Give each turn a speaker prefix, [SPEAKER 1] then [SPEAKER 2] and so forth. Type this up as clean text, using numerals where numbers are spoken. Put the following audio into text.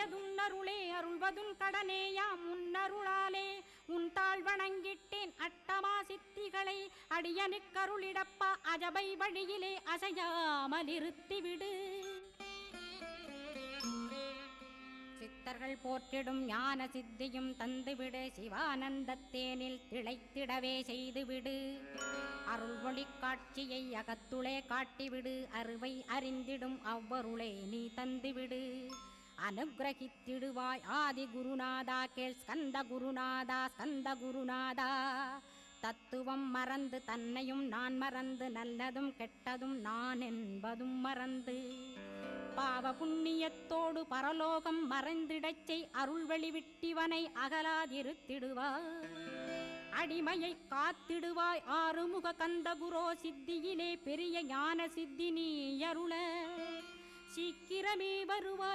[SPEAKER 1] அடைவதுன்னருளே அருள்வதும் கடனேயாம் உன்னருளாலே உன் தாழ் வணங்கிட்டேன் அட்டமா சித்திகளை அடியனுக்கருளிடப்பா அஜபை வழியிலே அசையாமலிருத்திவிடு. சித்தர்கள் போற்றிடும் ஞான சித்தியும் தந்துவிடு சிவானந்தத்தேனில் திளைத்திடவே செய்துவிடு. அருள்மொழி காட்சியை அகத்துளே காட்டிவிடு அருவை அறிந்திடும் அவ்வருளே நீ தந்துவிடு. அனுகிரகித்திடுவாய் ஆதி குருநாதா கேள் ஸ்கந்த குருநாதா ஸ்கந்த குருநாதா. தத்துவம் மறந்து தன்னையும் நான் மறந்து நல்லதும் கெட்டதும் நான் என்பதும் மறந்து பாவ புண்ணியத்தோடு பரலோகம் மறைந்திடச்சை அருள் வெளிவிட்டிவனை அகலாதிருத்திடுவாய். அடிமையை காத்திடுவாய் ஆறுமுக கந்த குரோ சித்தியிலே பெரிய ஞான சித்தி நீ அருள சீக்கிரமே வருவாய்.